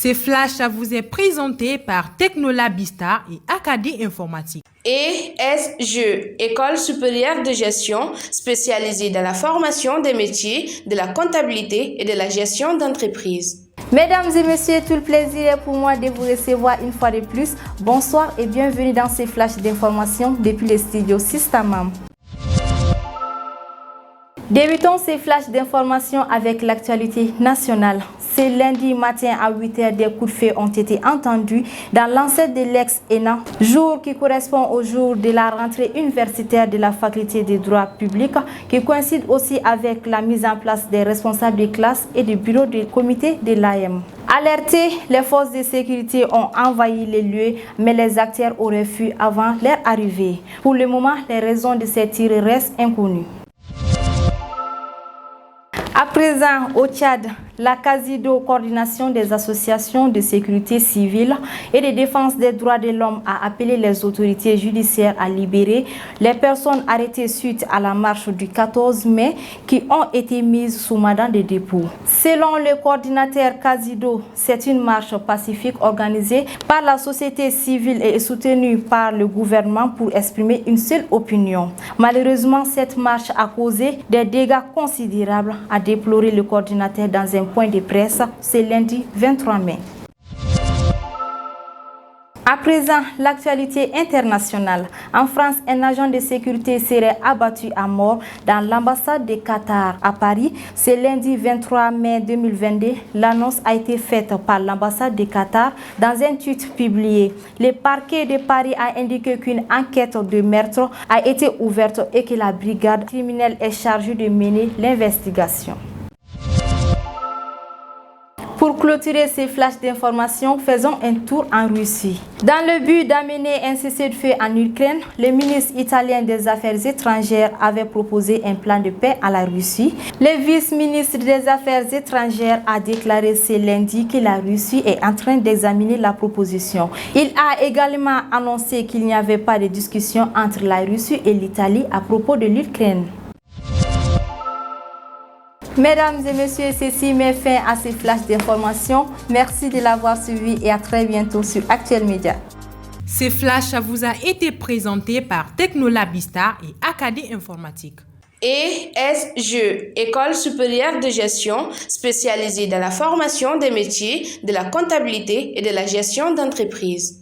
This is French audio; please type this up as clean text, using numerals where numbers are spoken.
Ce flash vous est présenté par Technolabista et Acadie Informatique. ESGE, École supérieure de gestion spécialisée dans la formation des métiers de la comptabilité et de la gestion d'entreprise. Mesdames et messieurs, tout le plaisir est pour moi de vous recevoir une fois de plus. Bonsoir et bienvenue dans ces flashs d'information depuis les studios Systamam. Débutons ces flashs d'information avec l'actualité nationale. Ce lundi matin à 8h, des coups de feu ont été entendus dans l'enceinte de l'ex-ENA, jour qui correspond au jour de la rentrée universitaire de la faculté des droits publics, qui coïncide aussi avec la mise en place des responsables de classe et du bureau du comité de l'AM. Alertés, les forces de sécurité ont envahi les lieux, mais les acteurs auraient fui avant leur arrivée. Pour le moment, les raisons de ces tirs restent inconnues. À présent, au Tchad, la CASIDO, Coordination des associations de sécurité civile et de défense des droits de l'homme, a appelé les autorités judiciaires à libérer les personnes arrêtées suite à la marche du 14 mai qui ont été mises sous mandat de dépôt. Selon le coordinateur CASIDO, c'est une marche pacifique organisée par la société civile et soutenue par le gouvernement pour exprimer une seule opinion. Malheureusement, cette marche a causé des dégâts considérables, a déploré le coordinateur dans un point de presse ce lundi 23 mai. À présent, l'actualité internationale. En France, un agent de sécurité serait abattu à mort dans l'ambassade de Qatar à Paris. Ce lundi 23 mai 2022, l'annonce a été faite par l'ambassade de Qatar dans un tweet publié. Le parquet de Paris a indiqué qu'une enquête de meurtre a été ouverte et que la brigade criminelle est chargée de mener l'investigation. Pour clôturer ces flashs d'information, faisons un tour en Russie. Dans le but d'amener un cessez-le-feu en Ukraine, le ministre italien des Affaires étrangères avait proposé un plan de paix à la Russie. Le vice-ministre des Affaires étrangères a déclaré ce lundi que la Russie est en train d'examiner la proposition. Il a également annoncé qu'il n'y avait pas de discussion entre la Russie et l'Italie à propos de l'Ukraine. Mesdames et messieurs, ceci met fin à ces flashs d'information. Merci de l'avoir suivi et à très bientôt sur Actuel Média. Ce flash vous a été présenté par Technolabista et Acadie Informatique. ESGE, École supérieure de gestion spécialisée dans la formation des métiers de la comptabilité et de la gestion d'entreprise.